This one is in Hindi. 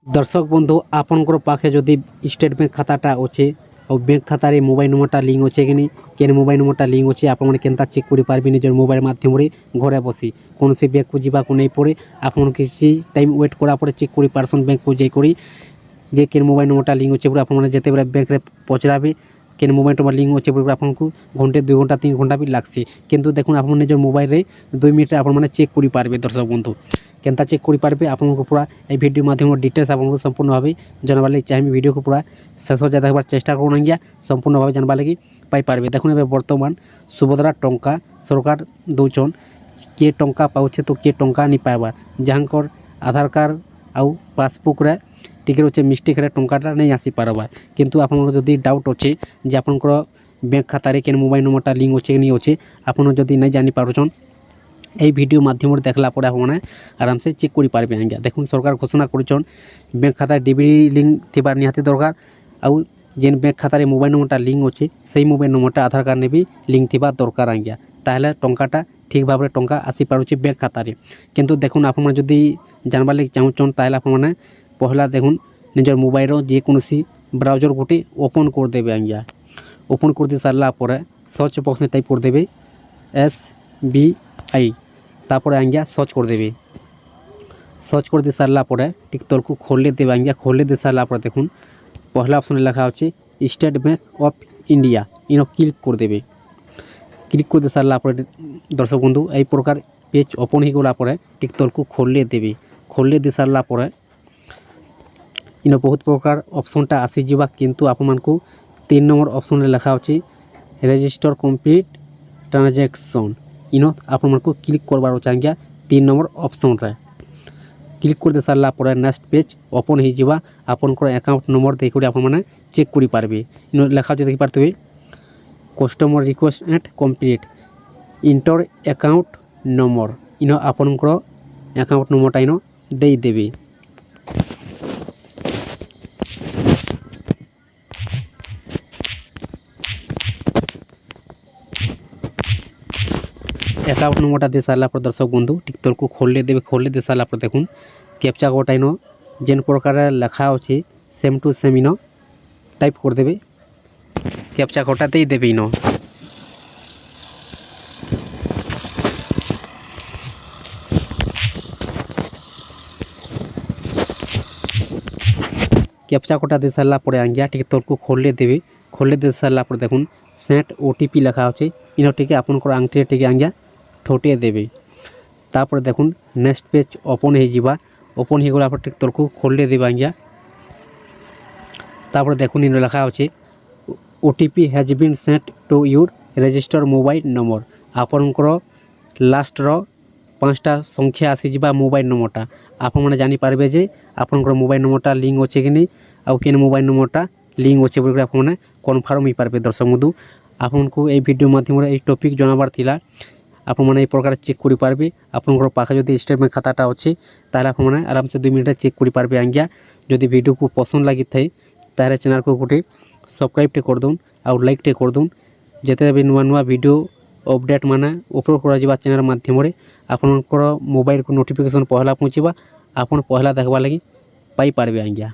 दर्शक बंधु आपनकर पाखे जदि स्टेट बैंक खाताटा अच्छे और बैंक खातार मोबाइल नंबरटा लिंक अच्छे कि केन मोबाइल नंबरटा लिंक अच्छे आपने केनता चेक कर पारे निजर मोबाइल माध्यम घरे बसी कौन से बैंक को जावाक नहीं पड़े आपन किसी टाइम वेट करापर चेक कर पार्सन बैंक को जाकर जे केन मोबाइल नंबरटा लिंक अच्छे आपने जिते बेले बैंक पचराबे केन मोबाइल नंबर लिंक अच्छे बोल आपको घंटे 2 घंटा 3 घंटा भी लागसी किंतु देखुन आप निजर मोबाइल 2 मिनट आप चेक कर पारे दर्शक बंधु केनता चेक कर पारे आपको पूरा ये भिडियो माध्यम डिटेल्स आपको संपूर्ण भाव जानवा लगे चाहिए भिडियो को पूरा शेष जाए देखबार चेष्टा करूँ आज्ञा संपूर्ण भाव जानवा लगे पाइपारे देखुन ए बर्तमान सुभद्रा टंका सरकार दौन किए टंका पाचे तो किए टंका नहीं पाइबार जहाँकर आधार कार्ड आउ पासबुक रे टिके अच्छे मिस्टेक रे टंकाटा नहीं आसी पारबार किंतु आपन जदि डाउट अच्छे जे आपनकर बैंक खातार केन मोबाइल नंबरटा लिंक अच्छे नहीं अच्छे आपन जदि नहीं जानी पारुछन এই ভিডিও মাধ্যমে দেখলা পরে আপনার আরামসে চেক করে পারবে আজ্ঞা দেখুন সরকার ঘোষণা করেছেন ব্যাঙ্ক খাতার ডিবিটি লিঙ্ক থাকার নিহাতি দরকার আউ যেন ব্যাঙ্ক খাতার মোবাইল নম্বরটা লিঙ্ক আছে সেই মোবাইল নম্বরটা আধার কার্ড নেবি লিঙ্ক থাকা দরকার আজ্ঞা তাহলে টঙ্কাটা ঠিক ভাবে টঙ্কা আসি পারুছে ব্যাঙ্ক খাতারে কিন্তু দেখুন আপনারা যদি জানবার লাগি চাহুছন তাহলে আপনার পহলা দেখুন নিজের মোবাইল যে কোনসি ব্রাউজার গোটে ওপেন করে দেবে আজ্ঞা ওপেন করে দিয়ে সারলা পরে সার্চ বক্সে টাইপ করে দেবে SBI तापर आज्ञा सर्च कर देवे सर्च कर दे सारा पर टिक तल को खोले देवे आज्ञा खोले दे सारा पर देखुन पहला ऑप्शन लिखा अच्छे state bank of India in click कर देवे क्लिक कर दे सारा पर दर्शक बंधु यही प्रकार पेज ओपन हो गला टिक तल को खोले देवे खोले दे सारा पर इन बहुत प्रकार ऑप्शनटा आसीजा किंतु आप 3 नंबर ऑप्शन लिखा अच्छे रजिस्टर कम्प्लीट ट्रांजेक्शन इन आप क्लिक करवार चाहिए 3 नंबर ऑप्शन रे क्लिक कर दे सारा पर नेक्स्ट पेज ओपन हो आपनकर अकाउंट नंबर देकर आप चेक कर पारे इन लेखा देखी पारे customer request and complete inter account number in आपनकर अकाउंट नंबरटा इन दे देवे अकाउंट नंबरटा दे सारा पर दर्शक बंधु टिक तल को खोले दे सारा पर देखुन कैप्चा कोडटा इन जेन प्रकार लेखा अच्छे same to same in type कर देवे कैप्चा कोडटा दे देवे इन कैप्चा कोडटा दे सारा पर आज्ञा टिक तल को खोले दे सारा पर देखुन सेट OTP लेखा अच्छे इन टिके आपनकर आंगठी टिके आज्ञा ठोटे देवे तापर देखुन नेक्स्ट पेज ओपन हो गला टिक तल को खोले देवे आज्ञा तापर देखुन इन लेखा अच्छे OTP has been sent to your register mobile number आपनकर लास्ट रो 5टा संख्या आसीजा मोबाइल नंबरटा आप मैंने जानीपारे जे आपनकर मोबाइल नंबरटा लिंक अच्छे कि नहीं आउ केन मोबाइल नंबरटा लिंक अच्छे बोल आपने कन्फर्म हो पारे दर्शक बंधु आपको ये वीडियो माध्यम टॉपिक जनाबार थिला आप मैंने प्रकार चेक कर पारे आपनकर पाखे जब स्टेट बैंक खाताटा अच्छे ताहले आप मैंने आराम से 2 मिनट चेक कर पारे आज्ञा जदि वीडियो को पसंद लगी थाए ताहले चैनल को गोटे सब्सक्राइब कर दून और लाइक कर दून जिते भी नुआ नुआ वीडियो अपडेट माने अपलोड करा चैनल माध्यम आपनकर मोबाइल को नोटिफिकेशन पहला पहुँचवा आपन पहला देखवा लगी पाई पारे आज्ञा।